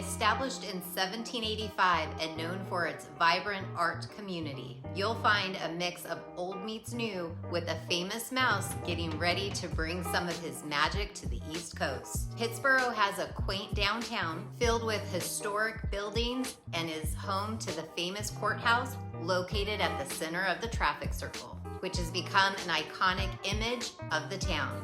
Established in 1785 and known for its vibrant art community, you'll find a mix of old meets new, with a famous mouse getting ready to bring some of his magic to the East Coast. Pittsboro has a quaint downtown filled with historic buildings and is home to the famous courthouse located at the center of the traffic circle, which has become an iconic image of the town.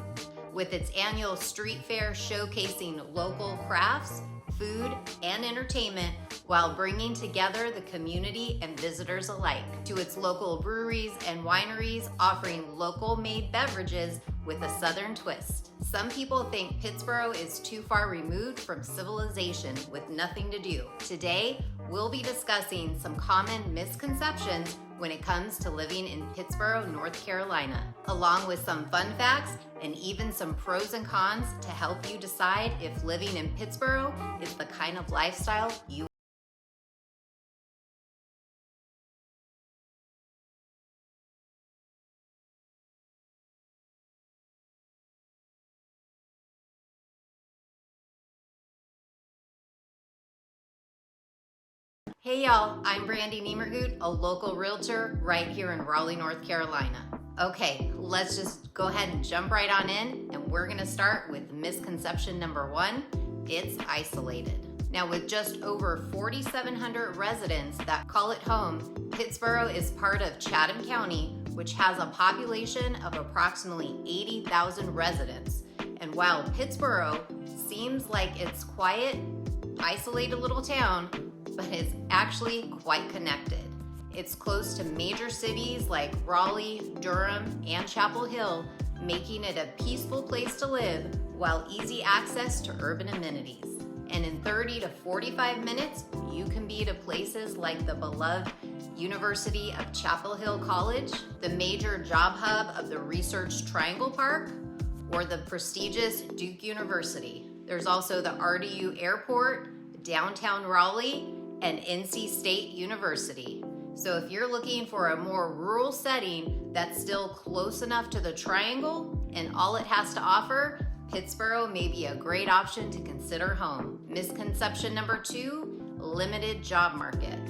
With its annual street fair showcasing local crafts, food, and entertainment while bringing together the community and visitors alike, to its local breweries and wineries offering local-made beverages with a southern twist. Some people think Pittsboro is too far removed from civilization with nothing to do. Today, we'll be discussing some common misconceptions when it comes to living in Pittsboro, North Carolina, along with some fun facts and even some pros and cons to help you decide if living in Pittsboro is the kind of lifestyle you want. Hey y'all, I'm Brandy Nemergut, a local realtor right here in Raleigh, North Carolina. Okay, let's just go ahead and jump right on in, and we're gonna start with misconception number 1, it's isolated. Now, with just over 4,700 residents that call it home, Pittsboro is part of Chatham County, which has a population of approximately 80,000 residents. And while Pittsboro seems like it's quiet, isolated little town, but is actually quite connected. It's close to major cities like Raleigh, Durham, and Chapel Hill, making it a peaceful place to live while easy access to urban amenities. And in 30 to 45 minutes, you can be to places like the beloved University of Chapel Hill College, the major job hub of the Research Triangle Park, or the prestigious Duke University. There's also the RDU Airport, downtown Raleigh, and NC State University. So if you're looking for a more rural setting that's still close enough to the Triangle and all it has to offer, Pittsboro may be a great option to consider home. Misconception number 2, limited job market.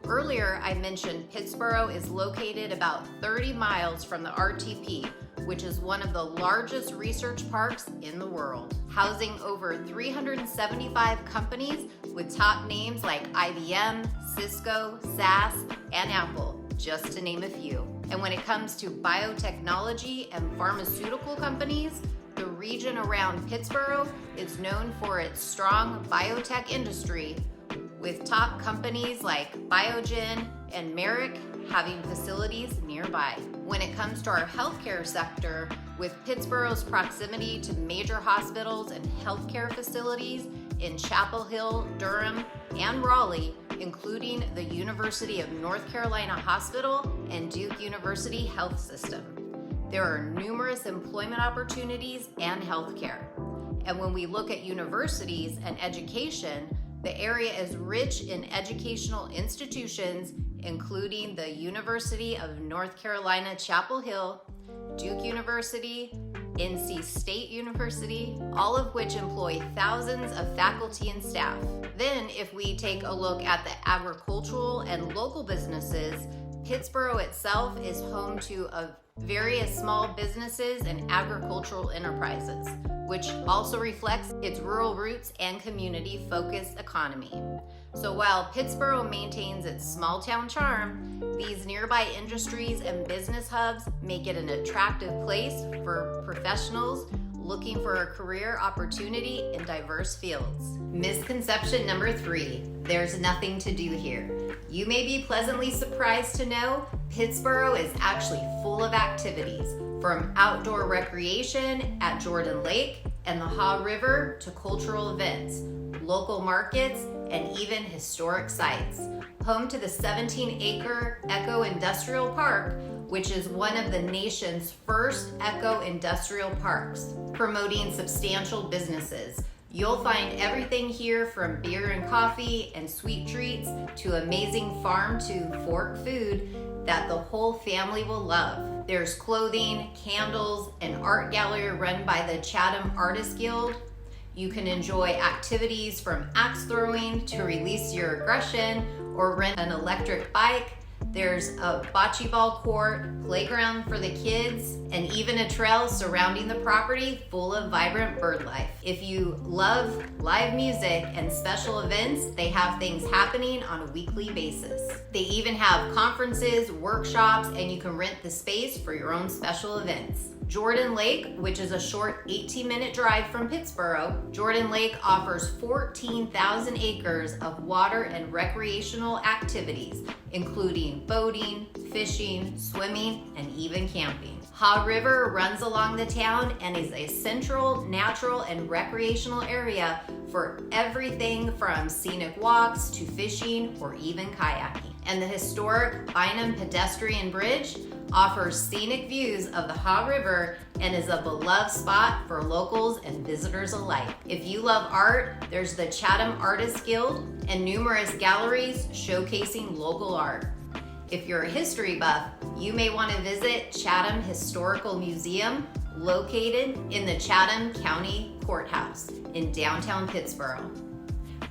Earlier, I mentioned Pittsboro is located about 30 miles from the RTP, which is one of the largest research parks in the world, housing over 375 companies with top names like IBM, Cisco, SAS, and Apple, just to name a few. And when it comes to biotechnology and pharmaceutical companies, the region around Pittsboro is known for its strong biotech industry, with top companies like Biogen and Merrick having facilities nearby. When it comes to our healthcare sector, with Pittsboro's proximity to major hospitals and healthcare facilities in Chapel Hill, Durham, and Raleigh, including the University of North Carolina Hospital and Duke University Health System, there are numerous employment opportunities and healthcare. And when we look at universities and education, the area is rich in educational institutions, including the University of North Carolina, Chapel Hill, Duke University, NC State University, all of which employ thousands of faculty and staff. Then, if we take a look at the agricultural and local businesses, Pittsboro itself is home to various small businesses and agricultural enterprises, which also reflects its rural roots and community-focused economy. So while Pittsboro maintains its small-town charm, these nearby industries and business hubs make it an attractive place for professionals looking for a career opportunity in diverse fields. Misconception number 3, there's nothing to do here. You may be pleasantly surprised to know Pittsboro is actually full of activities, from outdoor recreation at Jordan Lake and the Haw River to cultural events, local markets, and even historic sites. Home to the 17-acre Eco-Industrial Park, which is one of the nation's first eco-industrial parks, promoting substantial businesses. You'll find everything here from beer and coffee and sweet treats to amazing farm to fork food that the whole family will love. There's clothing, candles, an art gallery run by the Chatham Artist Guild, You can enjoy activities from axe throwing to release your aggression or rent an electric bike. There's a bocce ball court, playground for the kids, and even a trail surrounding the property full of vibrant bird life. If you love live music and special events, they have things happening on a weekly basis. They even have conferences, workshops, and you can rent the space for your own special events. Jordan Lake, which is a short 18-minute drive from Pittsboro, Jordan Lake offers 14,000 acres of water and recreational activities, including boating, fishing, swimming, and even camping. Haw River runs along the town and is a central, natural, and recreational area for everything from scenic walks to fishing or even kayaking. And the historic Bynum Pedestrian Bridge offers scenic views of the Haw River and is a beloved spot for locals and visitors alike. If you love art, there's the Chatham Artists Guild and numerous galleries showcasing local art. If you're a history buff, you may want to visit Chatham Historical Museum, located in the Chatham County Courthouse in downtown Pittsboro,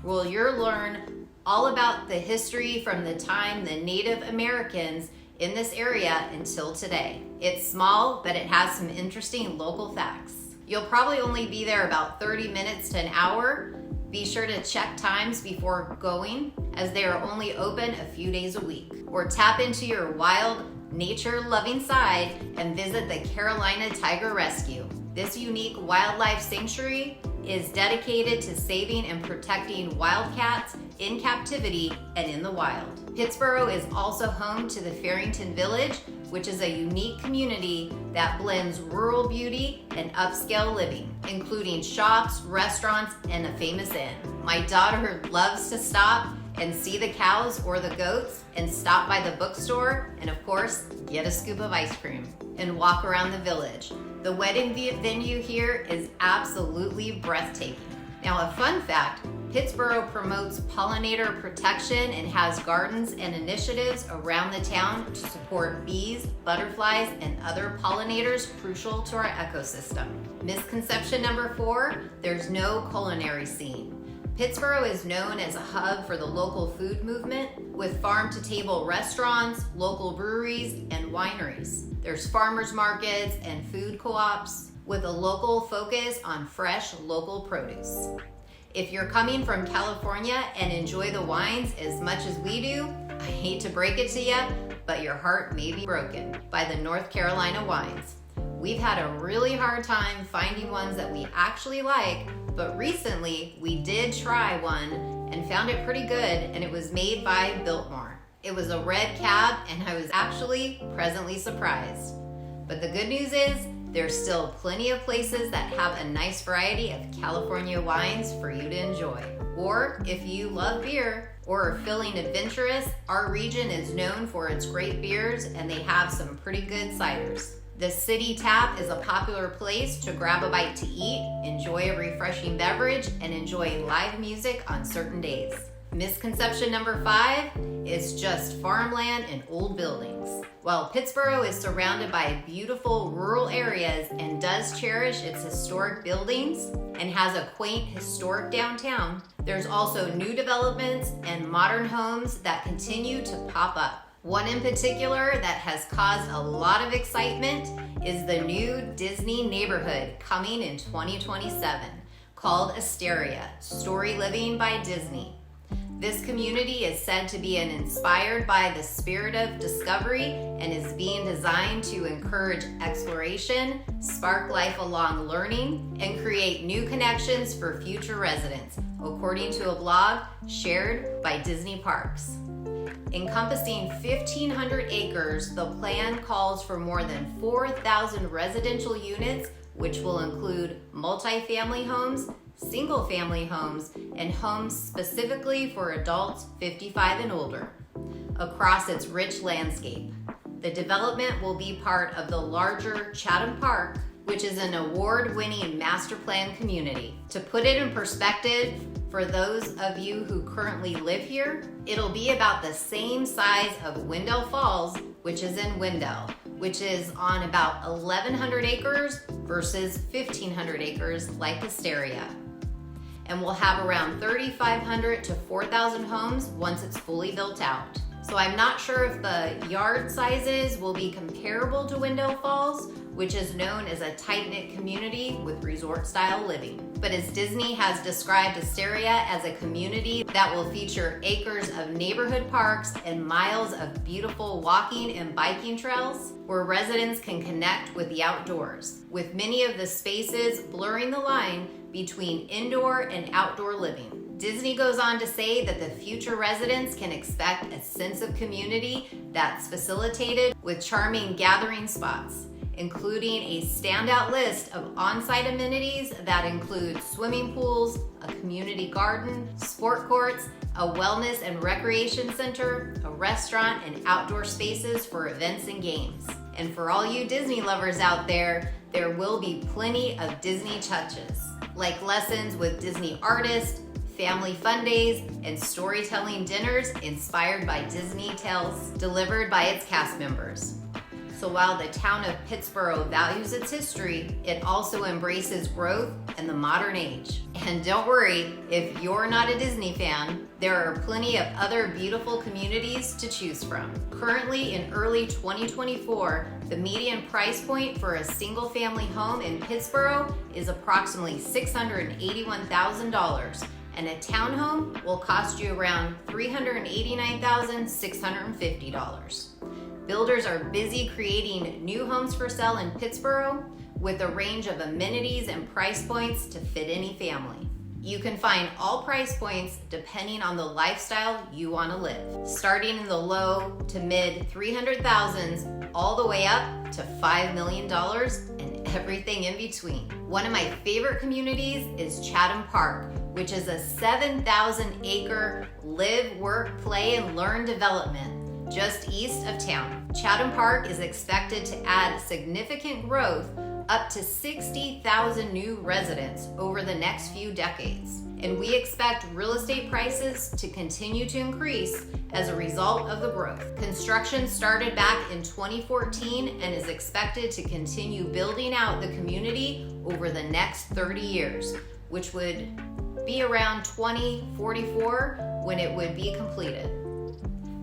where you'll learn all about the history from the time the Native Americans in this area until today. It's small, but it has some interesting local facts. You'll probably only be there about 30 minutes to an hour. Be sure to check times before going, as they are only open a few days a week. Or tap into your wild, nature-loving side and visit the Carolina Tiger Rescue. This unique wildlife sanctuary is dedicated to saving and protecting wildcats in captivity and in the wild. Pittsboro is also home to the Farrington Village, which is a unique community that blends rural beauty and upscale living, including shops, restaurants, and a famous inn. My daughter loves to stop and see the cows or the goats and stop by the bookstore and, of course, get a scoop of ice cream and walk around the village. The wedding venue here is absolutely breathtaking. Now, a fun fact, Pittsboro promotes pollinator protection and has gardens and initiatives around the town to support bees, butterflies, and other pollinators crucial to our ecosystem. Misconception number 4, there's no culinary scene. Pittsboro is known as a hub for the local food movement, with farm-to-table restaurants, local breweries, and wineries. There's farmers markets and food co-ops with a local focus on fresh local produce. If you're coming from California and enjoy the wines as much as we do, I hate to break it to you, but your heart may be broken by the North Carolina wines. We've had a really hard time finding ones that we actually like, but recently we did try one and found it pretty good, and it was made by Biltmore. It was a red cab, and I was actually pleasantly surprised. But the good news is, there's still plenty of places that have a nice variety of California wines for you to enjoy. Or if you love beer or are feeling adventurous, our region is known for its great beers, and they have some pretty good ciders. The City Tap is a popular place to grab a bite to eat, enjoy a refreshing beverage, and enjoy live music on certain days. Misconception number 5 is just farmland and old buildings. While Pittsboro is surrounded by beautiful rural areas and does cherish its historic buildings and has a quaint historic downtown, there's also new developments and modern homes that continue to pop up. One in particular that has caused a lot of excitement is the new Disney neighborhood coming in 2027, called Asteria, Story Living by Disney. This community is said to be inspired by the spirit of discovery and is being designed to encourage exploration, spark lifelong learning, and create new connections for future residents, according to a blog shared by Disney Parks. Encompassing 1,500 acres, the plan calls for more than 4,000 residential units, which will include multifamily homes, single-family homes, and homes specifically for adults 55 and older, across its rich landscape. The development will be part of the larger Chatham Park, which is an award-winning master plan community. To put it in perspective, for those of you who currently live here, it'll be about the same size of Wendell Falls, which is in Wendell, which is on about 1,100 acres versus 1,500 acres like Asteria. and will have around 3,500 to 4,000 homes once it's fully built out. So I'm not sure if the yard sizes will be comparable to Window Falls, which is known as a tight-knit community with resort-style living. But as Disney has described Asteria as a community that will feature acres of neighborhood parks and miles of beautiful walking and biking trails where residents can connect with the outdoors, with many of the spaces blurring the line between indoor and outdoor living. Disney goes on to say that the future residents can expect a sense of community that's facilitated with charming gathering spots, including a standout list of on-site amenities that include swimming pools, a community garden, sport courts, a wellness and recreation center, a restaurant, and outdoor spaces for events and games. And for all you Disney lovers out there will be plenty of Disney touches, like lessons with Disney artists, family fun days, and storytelling dinners inspired by Disney tales delivered by its cast members. So while the town of Pittsboro values its history, it also embraces growth and the modern age. And don't worry, if you're not a Disney fan, there are plenty of other beautiful communities to choose from. Currently in early 2024, the median price point for a single family home in Pittsboro is approximately $681,000. And a townhome will cost you around $389,650. Builders are busy creating new homes for sale in Pittsboro with a range of amenities and price points to fit any family. You can find all price points depending on the lifestyle you want to live, starting in the low to mid 300,000s all the way up to $5 million and everything in between. One of my favorite communities is Chatham Park, which is a 7,000-acre live, work, play, and learn development just east of town. Chatham Park is expected to add significant growth, up to 60,000 new residents over the next few decades. And we expect real estate prices to continue to increase as a result of the growth. Construction started back in 2014 and is expected to continue building out the community over the next 30 years, which would be around 2044 when it would be completed.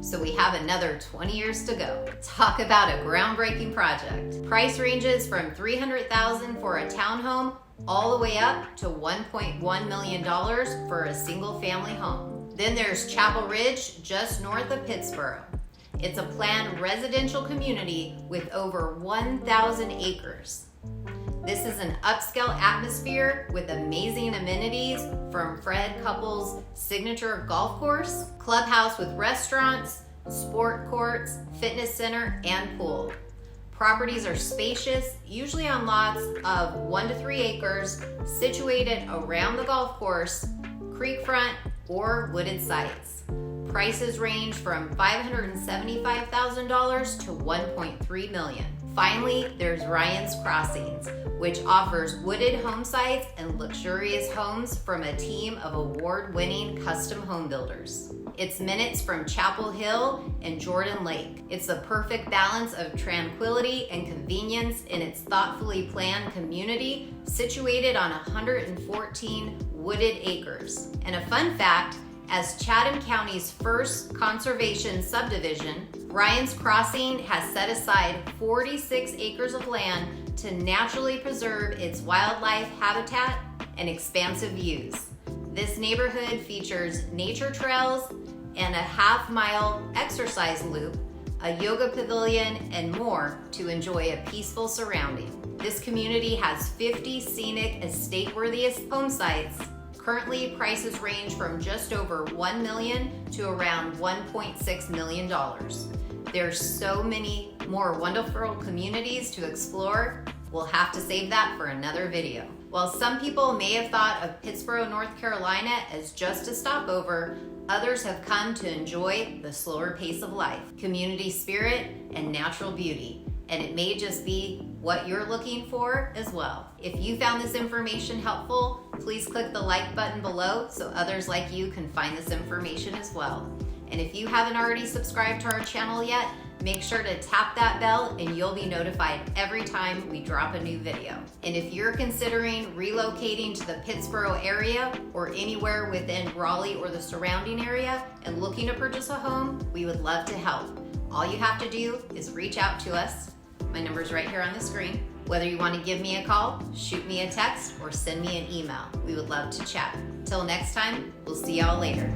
So we have another 20 years to go. Talk about a groundbreaking project. Price ranges from $300,000 for a townhome all the way up to $1.1 million for a single family home. Then there's Chapel Ridge, just north of Pittsboro. It's a planned residential community with over 1,000 acres. This is an upscale atmosphere with amazing amenities from Fred Couples' signature golf course, clubhouse with restaurants, sport courts, fitness center, and pool. Properties are spacious, usually on lots of 1 to 3 acres, situated around the golf course, creekfront, or wooded sites. Prices range from $575,000 to $1.3 million. Finally, there's Ryan's Crossings, which offers wooded home sites and luxurious homes from a team of award-winning custom home builders. It's minutes from Chapel Hill and Jordan Lake. It's the perfect balance of tranquility and convenience in its thoughtfully planned community situated on 114 wooded acres. And a fun fact, as Chatham County's first conservation subdivision, Ryan's Crossing has set aside 46 acres of land to naturally preserve its wildlife habitat and expansive views. This neighborhood features nature trails and a half-mile exercise loop, a yoga pavilion, and more to enjoy a peaceful surrounding. This community has 50 scenic estate-worthy home sites. Currently, prices range from just over $1 million to around $1.6 million. There's so many more wonderful communities to explore. We'll have to save that for another video. While some people may have thought of Pittsboro, North Carolina as just a stopover, others have come to enjoy the slower pace of life, community spirit, and natural beauty. And it may just be what you're looking for as well. If you found this information helpful, please click the like button below so others like you can find this information as well. And if you haven't already subscribed to our channel yet, Make sure to tap that bell and you'll be notified every time we drop a new video. And if you're considering relocating to the Pittsboro area or anywhere within Raleigh or the surrounding area and looking to purchase a home, we would love to help. All you have to do is reach out to us. My number's right here on the screen. Whether you want to give me a call, shoot me a text, or send me an email, we would love to chat. Till next time, we'll see y'all later.